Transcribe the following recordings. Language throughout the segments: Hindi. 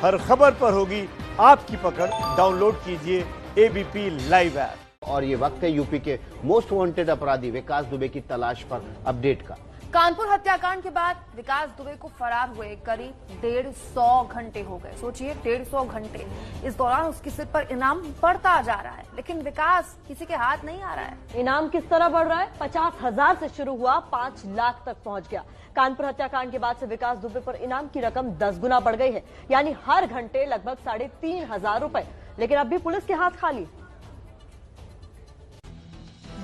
हर खबर पर होगी आपकी पकड़। डाउनलोड कीजिए एबीपी लाइव ऐप। और ये वक्त है यूपी के मोस्ट वांटेड अपराधी विकास दुबे की तलाश पर अपडेट का। कानपुर हत्याकांड के बाद विकास दुबे को फरार हुए करीब 150 घंटे हो गए। सोचिए 150 घंटे। इस दौरान उसके सिर पर इनाम बढ़ता जा रहा है, लेकिन विकास किसी के हाथ नहीं आ रहा है। इनाम किस तरह बढ़ रहा है? 50,000 से शुरू हुआ, 5 लाख तक पहुंच गया। कानपुर हत्याकांड के बाद से विकास दुबे पर इनाम की रकम 10 गुना बढ़ गई है, यानी हर घंटे लगभग 3,500 रुपए। लेकिन अब भी पुलिस के हाथ खाली।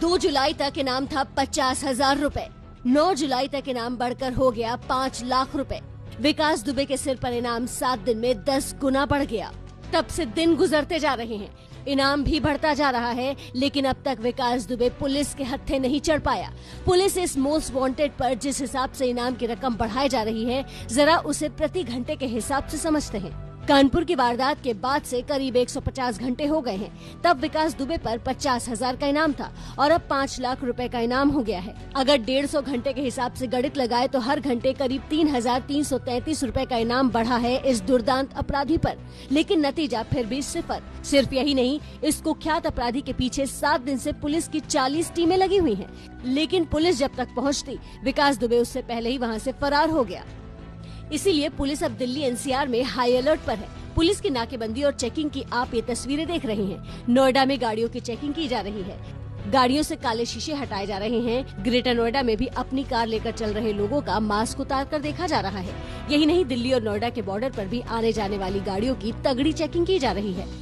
2 जुलाई तक इनाम था 50,000 रुपए। 9 जुलाई तक इनाम बढ़कर हो गया 5 लाख रुपए। विकास दुबे के सिर पर इनाम 7 दिन में 10 गुना बढ़ गया। तब से दिन गुजरते जा रहे हैं, इनाम भी बढ़ता जा रहा है, लेकिन अब तक विकास दुबे पुलिस के हत्थे नहीं चढ़ पाया। पुलिस इस मोस्ट वांटेड पर जिस हिसाब से इनाम की रकम बढ़ाई जा रही है, जरा उसे प्रति घंटे के हिसाब से समझते हैं। कानपुर की वारदात के बाद से करीब 150 घंटे हो गए हैं। तब विकास दुबे पर 50,000 का इनाम था और अब 5 लाख रुपए का इनाम हो गया है। अगर 150 घंटे के हिसाब से गणित लगाए तो हर घंटे करीब 3,333 रुपए का इनाम बढ़ा है इस दुर्दांत अपराधी पर। लेकिन नतीजा फिर भी सिफर। सिर्फ यही नहीं, इस कुख्यात अपराधी के पीछे 7 दिन से पुलिस की 40 टीमें लगी हुई हैं। लेकिन पुलिस जब तक पहुंचती, विकास दुबे उससे पहले ही वहां से फरार हो गया। इसीलिए पुलिस अब दिल्ली एनसीआर में हाई अलर्ट पर है। पुलिस की नाकेबंदी और चेकिंग की आप ये तस्वीरें देख रहे हैं। नोएडा में गाड़ियों की चेकिंग की जा रही है, गाड़ियों से काले शीशे हटाए जा रहे हैं। ग्रेटर नोएडा में भी अपनी कार लेकर चल रहे लोगों का मास्क उतार कर देखा जा रहा है। यही नहीं, दिल्ली और नोएडा के बॉर्डर पर भी आने जाने वाली गाड़ियों की तगड़ी चेकिंग की जा रही है।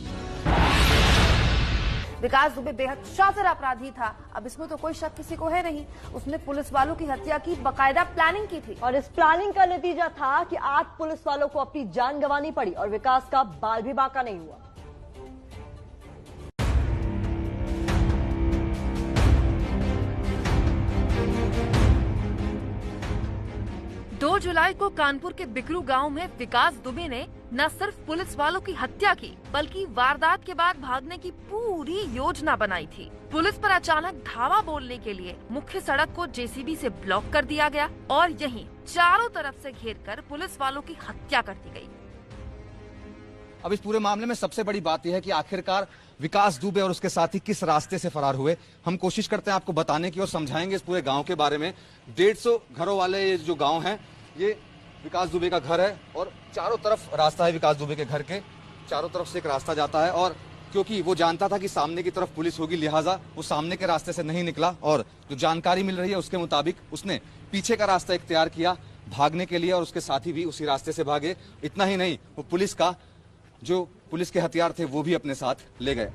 विकास दुबे बेहद शातिर अपराधी था, अब इसमें तो कोई शक किसी को है नहीं। उसने पुलिस वालों की हत्या की बकायदा प्लानिंग की थी, और इस प्लानिंग का नतीजा था कि 8 पुलिस वालों को अपनी जान गंवानी पड़ी और विकास का बाल भी बांका नहीं हुआ। 2 जुलाई को कानपुर के बिकरू गांव में विकास दुबे ने न सिर्फ पुलिस वालों की हत्या की, बल्कि वारदात के बाद भागने की पूरी योजना बनाई थी। पुलिस पर अचानक धावा बोलने के लिए मुख्य सड़क को जेसीबी से ब्लॉक कर दिया गया और यहीं चारों तरफ से घेरकर पुलिस वालों की हत्या कर दी गई। अब इस पूरे मामले में सबसे बड़ी बात यह है कि आखिरकार विकास दुबे और उसके साथी किस रास्ते से फरार हुए। हम कोशिश करते हैं आपको बताने की और समझाएंगे इस पूरे गांव के बारे में। 150 घरों वाले ये जो गांव है, ये विकास दुबे का घर है और चारों तरफ रास्ता है। विकास दुबे के घर के चारों तरफ से एक रास्ता जाता है और क्योंकि वो जानता था कि सामने की तरफ पुलिस होगी, लिहाजा वो सामने के रास्ते से नहीं निकला और जो जानकारी मिल रही है उसके मुताबिक उसने पीछे का रास्ता इख्तियार किया भागने के लिए और उसके साथी भी उसी रास्ते से भागे। इतना ही नहीं, वो पुलिस के हथियार थे वो भी अपने साथ ले गए।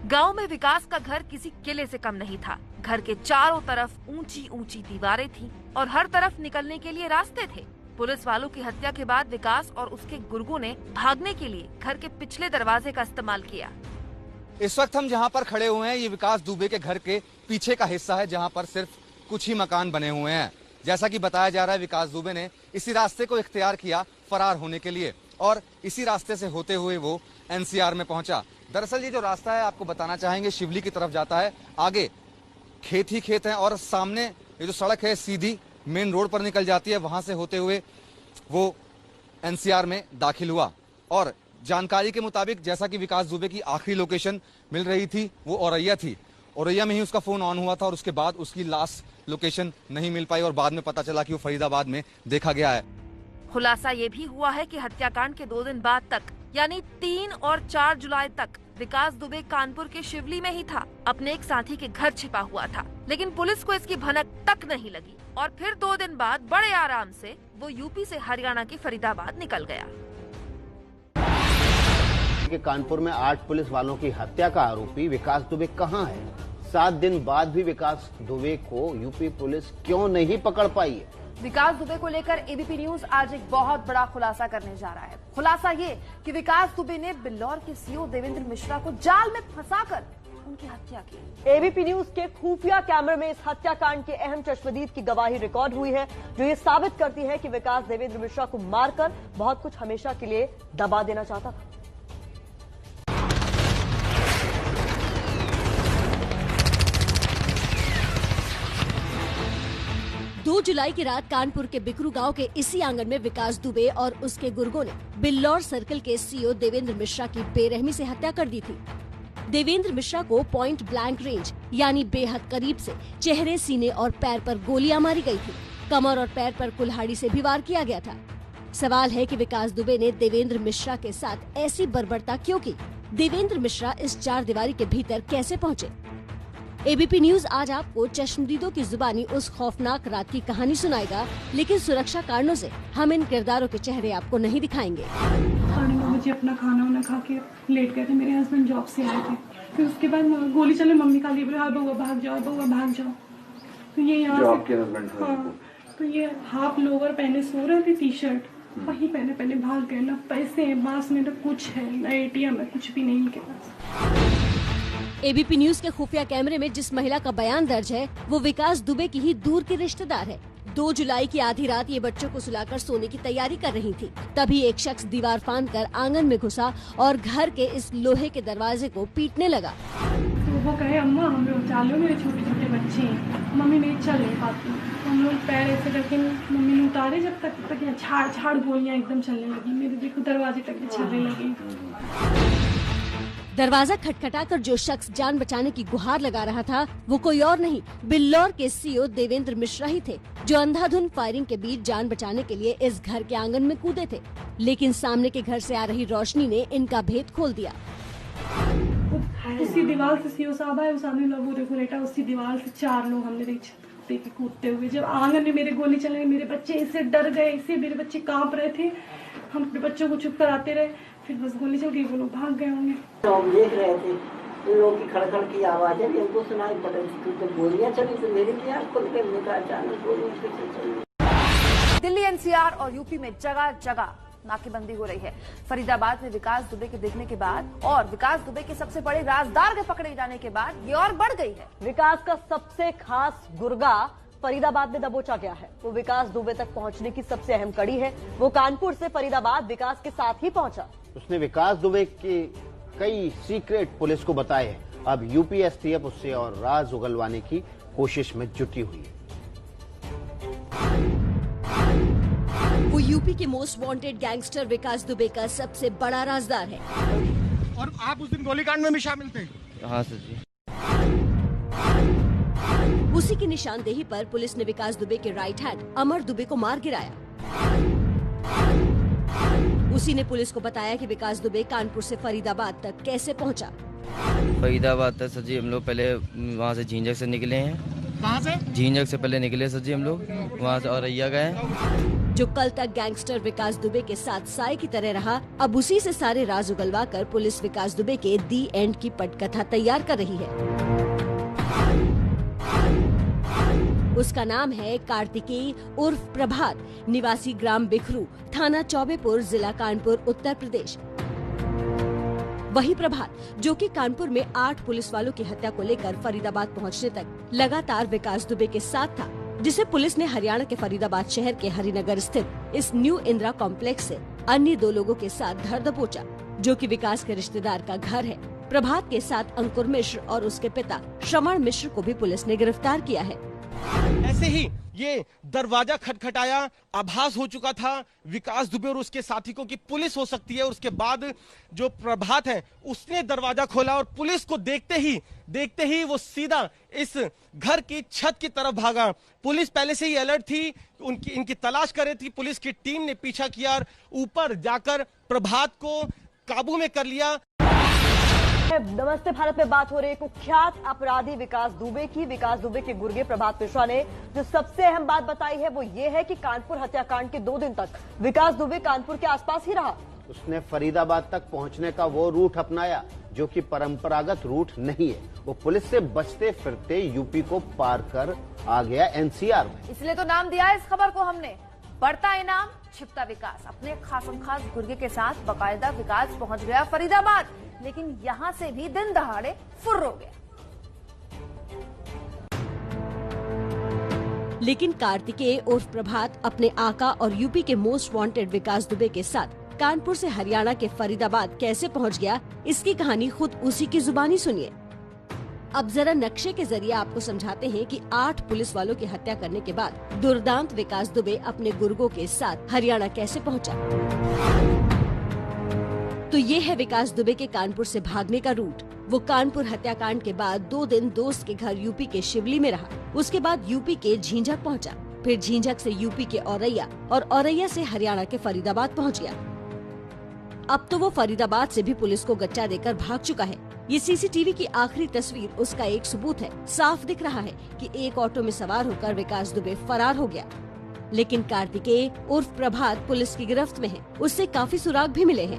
गांव में विकास का घर किसी किले से कम नहीं था। घर के चारों तरफ ऊंची ऊंची दीवारें थीं और हर तरफ निकलने के लिए रास्ते थे। पुलिस वालों की हत्या के बाद विकास और उसके गुर्गों ने भागने के लिए घर के पिछले दरवाजे का इस्तेमाल किया। इस वक्त हम जहां पर खड़े हुए हैं, ये विकास दुबे के घर के पीछे का हिस्सा है, जहां पर सिर्फ कुछ ही मकान बने हुए हैं। जैसा कि बताया जा रहा है, विकास दुबे ने इसी रास्ते को इख्तियार किया फरार होने के लिए और इसी रास्ते से होते हुए वो एनसीआर में पहुंचा। दरअसल ये जो रास्ता है, आपको बताना चाहेंगे, शिवली की तरफ जाता है। आगे खेत ही खेत हैं और सामने ये जो सड़क है सीधी मेन रोड पर निकल जाती है। वहां से होते हुए वो एनसीआर में दाखिल हुआ और जानकारी के मुताबिक जैसा कि विकास दुबे की आखिरी लोकेशन मिल रही थी वो औरैया थी। औरैया में ही उसका फोन ऑन हुआ था और उसके बाद उसकी लास्ट लोकेशन नहीं मिल पाई और बाद में पता चला कि वो फरीदाबाद में देखा गया है। खुलासा ये भी हुआ है कि हत्याकांड के 2 दिन बाद तक, यानी 3 और 4 जुलाई तक विकास दुबे कानपुर के शिवली में ही था, अपने एक साथी के घर छिपा हुआ था। लेकिन पुलिस को इसकी भनक तक नहीं लगी और फिर 2 दिन बाद बड़े आराम से वो यूपी से हरियाणा के फरीदाबाद निकल गया। कि कानपुर में 8 पुलिस वालों की हत्या का आरोपी विकास दुबे कहां है? 7 दिन बाद भी विकास दुबे को यूपी पुलिस क्यों नहीं पकड़ पाई है? विकास दुबे को लेकर एबीपी न्यूज आज एक बहुत बड़ा खुलासा करने जा रहा है। खुलासा ये कि विकास दुबे ने बिल्लौर के सीओ देवेंद्र मिश्रा को जाल में फंसाकर उनकी हत्या की। एबीपी न्यूज के खुफिया कैमरे में इस हत्याकांड के अहम चश्मदीद की गवाही रिकॉर्ड हुई है, जो ये साबित करती है कि विकास देवेंद्र मिश्रा को मारकर बहुत कुछ हमेशा के लिए दबा देना चाहता था। 2 जुलाई की रात कानपुर के बिकरू गांव के इसी आंगन में विकास दुबे और उसके गुर्गों ने बिल्लौर सर्कल के सीईओ देवेंद्र मिश्रा की बेरहमी से हत्या कर दी थी। देवेंद्र मिश्रा को पॉइंट ब्लैंक रेंज यानी बेहद करीब से चेहरे, सीने और पैर पर गोलियां मारी गई थी। कमर और पैर पर कुल्हाड़ी से भी वार किया गया था। सवाल है कि विकास दुबे ने देवेंद्र मिश्रा के साथ ऐसी बर्बरता क्यों की? देवेंद्र मिश्रा इस चार दीवारी के भीतर कैसे पहुंचे? एबीपी न्यूज आज आपको चश्मदीदों की जुबानी उस खौफनाक रात की कहानी सुनाएगा, लेकिन सुरक्षा कारणों से हम इन किरदारों के चेहरे आपको नहीं दिखाएंगे। 9:30 बजे अपना खाना वाना खा के लेट गए थे। मेरे हस्बैंड जॉब से आए थे। फिर उसके बाद गोली चले, मम्मी का लिए बोले हाँ बउआ भाग जाओ, बउआ भाग जाओ। तो ये यहाँ से हाँ, तो ये हाफ लोअर पहने सो रहे थे, टी शर्ट वही पहने भाग गए। ना पैसे हैं पास में, ना कुछ है, ना एटीएम है, कुछ भी नहीं इनके पास। एबीपी न्यूज के खुफिया कैमरे में जिस महिला का बयान दर्ज है वो विकास दुबे की ही दूर की रिश्तेदार है। 2 जुलाई की आधी रात ये बच्चों को सुलाकर सोने की तैयारी कर रही थी। तभी एक शख्स दीवार फांदकर आंगन में घुसा और घर के इस लोहे के दरवाजे को पीटने लगा। तो वो कहे अम्मा हम लोग चालू, मेरे छोटे छोटे बच्चे हैं, मम्मी नहीं चल नहीं पाती। हम लोग पैर ऐसे रखे, मम्मी ने उतारे जब तक यहाँ छाड़ गोलियाँ एकदम चलने लगी। मेरे देखो दरवाजे तक भी चलने लगे। दरवाजा खटखटाकर जो शख्स जान बचाने की गुहार लगा रहा था वो कोई और नहीं, बिल्लौर के सीईओ देवेंद्र मिश्रा ही थे, जो अंधाधुन फायरिंग के बीच जान बचाने के लिए इस घर के आंगन में कूदे थे। लेकिन सामने के घर से आ रही रोशनी ने इनका भेद खोल दिया। उसी दीवार से सीईओ साहब आए, सामने लोगों देखो बेटा, उसी दीवार से 4 लोग हमने देखे कूदते हुए। जब आंगन में मेरे गोली चले, मेरे बच्चे इससे डर गए, इससे मेरे बच्चे कांप रहे थे। हम अपने बच्चों को चुप कराते रहे, फिर बस गोली चल गई, वो लोग भाग गए होंगे। तो हम देख रहे थे इन लोगों की खड़खड़ की आवाजें भी हमको सुनाई पड़ रही थी। तो गोलियां चली तो मेरी भी आँख खुल गई, मैंने कहा अचानक गोलियां कैसे चली। दिल्ली एनसीआर और यूपी में जगह जगह नाकेबंदी हो रही है। फरीदाबाद में विकास दुबे के दिखने के बाद और विकास दुबे के सबसे बड़े राजदार के पकड़े जाने के बाद ये और बढ़ गई है। विकास का सबसे खास गुर्गा फरीदाबाद में दबोचा गया है। वो विकास दुबे तक पहुंचने की सबसे अहम कड़ी है। वो कानपुर से फरीदाबाद विकास के साथ ही पहुंचा। उसने विकास दुबे के कई सीक्रेट पुलिस को बताए हैं। अब यूपी एसटीएफ उससे और राज उगलवाने की कोशिश में जुटी हुई है। वो यूपी के मोस्ट वांटेड गैंगस्टर विकास दुबे का सबसे बड़ा राजदार है। और आप उस दिन गोलीकांड में भी शामिल थे? हाँ सर जी। उसी की निशानदेही पर पुलिस ने विकास दुबे के राइट हैंड अमर दुबे को मार गिराया। उसी ने पुलिस को बताया कि विकास दुबे कानपुर से फरीदाबाद तक कैसे पहुंचा। फरीदाबाद तक सर जी हम लोग पहले वहाँ से झींझक से निकले हैं। कहाँ से? झींझक से पहले निकले सर जी हम लोग, वहाँ से औरैया गए। जो कल तक गैंगस्टर विकास दुबे के साथ साए की तरह रहा, अब उसी से सारे राज उगलवा कर पुलिस विकास दुबे के दी एंड की पटकथा तैयार कर रही है। उसका नाम है कार्तिकेय उर्फ प्रभात, निवासी ग्राम बिखरू, थाना चौबेपुर, जिला कानपुर, उत्तर प्रदेश। वही प्रभात जो कि कानपुर में 8 पुलिस वालों की हत्या को लेकर फरीदाबाद पहुंचने तक लगातार विकास दुबे के साथ था, जिसे पुलिस ने हरियाणा के फरीदाबाद शहर के हरिनगर स्थित इस न्यू इंदिरा कॉम्प्लेक्स से अन्य 2 लोगों के साथ धर दबोचा, जो कि विकास के रिश्तेदार का घर है। प्रभात के साथ अंकुर मिश्र और उसके पिता श्रवण मिश्र को भी पुलिस ने गिरफ्तार किया है। ऐसे ही ये दरवाजा खटखटाया, आभास हो चुका था विकास दुबे और उसके साथी को कि पुलिस हो सकती है। उसके बाद जो प्रभात है उसने दरवाजा खोला और पुलिस को देखते ही वो सीधा इस घर की छत की तरफ भागा। पुलिस पहले से ही अलर्ट थी, इनकी तलाश कर रही थी। पुलिस की टीम ने पीछा किया और ऊपर जाकर प्रभात को काबू में कर लिया। नमस्ते भारत में बात हो रही है कुख्यात अपराधी विकास दुबे की। विकास दुबे के गुर्गे प्रभात मिश्रा ने जो सबसे अहम बात बताई है वो ये है कि कानपुर हत्याकांड के 2 दिन तक विकास दुबे कानपुर के आसपास ही रहा। उसने फरीदाबाद तक पहुंचने का वो रूट अपनाया जो कि परंपरागत रूट नहीं है। वो पुलिस से बचते फिरते यूपी को पार कर आ गया एनसीआर में। इसलिए तो नाम दिया है इस खबर को हमने, बढ़ता इनाम छिपता विकास। अपने खासम खास गुर्गे के साथ बाकायदा विकास पहुंच गया फरीदाबाद, लेकिन यहां से भी दिन दहाड़े फुर्र हो गया। लेकिन कार्तिकेय उर्फ प्रभात अपने आका और यूपी के मोस्ट वांटेड विकास दुबे के साथ कानपुर से हरियाणा के फरीदाबाद कैसे पहुंच गया, इसकी कहानी खुद उसी की जुबानी सुनिए। अब जरा नक्शे के जरिए आपको समझाते हैं कि 8 पुलिस वालों की हत्या करने के बाद दुर्दांत विकास दुबे अपने गुर्गों के साथ हरियाणा कैसे पहुंचा। तो ये है विकास दुबे के कानपुर से भागने का रूट। वो कानपुर हत्याकांड के बाद 2 दिन दोस्त के घर यूपी के शिवली में रहा। उसके बाद यूपी के झींझक पहुंचा, फिर झींझक से यूपी के औरैया और औरैया से हरियाणा के फरीदाबाद पहुंच गया। अब तो वो फरीदाबाद से भी पुलिस को गच्चा देकर भाग चुका है। ये सीसीटीवी की आखिरी तस्वीर उसका एक सबूत है। साफ दिख रहा है कि एक ऑटो में सवार होकर विकास दुबे फरार हो गया, लेकिन कार्तिकेय उर्फ प्रभात पुलिस की गिरफ्त में है। उससे काफी सुराग भी मिले हैं।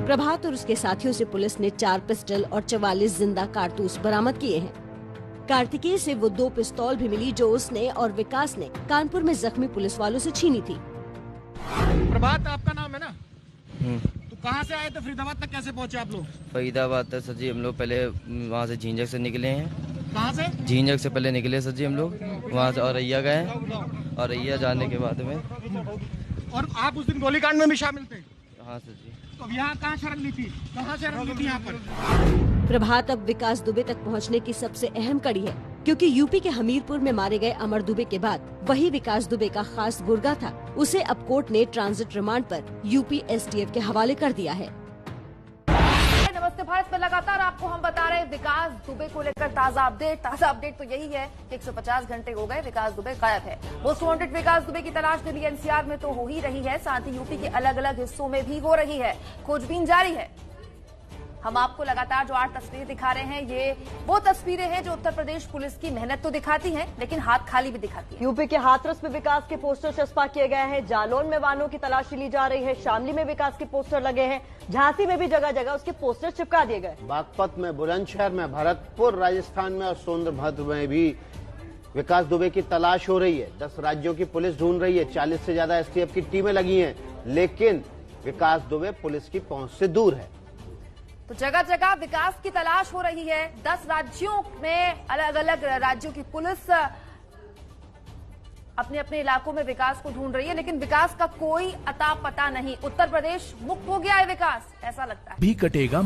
प्रभात और उसके साथियों से पुलिस ने 4 पिस्टल और 44 जिंदा कारतूस बरामद किए हैं। कार्तिकेय से वो 2 पिस्तौल भी मिली जो उसने और विकास ने कानपुर में जख्मी पुलिस वालों से छीनी थी। प्रभात आपका नाम है ना? तो कहाँ से आए थे, फरीदाबाद तक कैसे पहुँचे आप लोग? फरीदाबाद तक सर जी हम लोग पहले वहाँ से झींझक से निकले हैं। कहाँ से? झींझक से पहले निकले सर जी हम लोग, वहाँ से औरैया गए। औरैया जाने के बाद में। और आप उस दिन गोलीकांड में भी शामिल थे? हाँ सर जी। तो यहाँ कहाँ शरण ली थी, कहाँ शरण ली थी यहाँ पर? प्रभात अब विकास दुबे तक पहुंचने की सबसे अहम कड़ी है, क्योंकि यूपी के हमीरपुर में मारे गए अमर दुबे के बाद वही विकास दुबे का खास गुर्गा था। उसे अब कोर्ट ने ट्रांजिट रिमांड पर यूपी एसटीएफ के हवाले कर दिया है। नमस्ते भारत में लगातार आपको हम बता रहे हैं विकास दुबे को लेकर ताजा अपडेट तो यही है कि 150 घंटे हो गए विकास दुबे गायब है। मोस्ट वांटेड विकास दुबे की तलाश दिल्ली एनसीआर में तो हो ही रही है, साथ ही यूपी के अलग अलग हिस्सों में भी हो रही है। खोजबीन जारी है। हम आपको लगातार जो 8 तस्वीरें दिखा रहे हैं, ये वो तस्वीरें हैं जो उत्तर प्रदेश पुलिस की मेहनत तो दिखाती हैं, लेकिन हाथ खाली भी दिखाती हैं। यूपी के हाथरस में विकास के पोस्टर चस्पा किए गए हैं, जालौन में वाहनों की तलाशी ली जा रही है, शामली में विकास के पोस्टर लगे हैं, झांसी में भी जगह जगह उसके पोस्टर चिपका दिए गए। बागपत में, बुलंदशहर में, भरतपुर राजस्थान में और सोनभद्र में भी विकास दुबे की तलाश हो रही है। 10 राज्यों की पुलिस ढूंढ रही है, 40 से ज्यादा एसटीएफ की टीमें लगी हैं, लेकिन विकास दुबे पुलिस की पहुंच से दूर है। तो जगह जगह विकास की तलाश हो रही है। 10 राज्यों में अलग अलग राज्यों की पुलिस अपने अपने इलाकों में विकास को ढूंढ रही है, लेकिन विकास का कोई अता पता नहीं। उत्तर प्रदेश मुक्त हो गया है विकास, ऐसा लगता है। भी कटेगा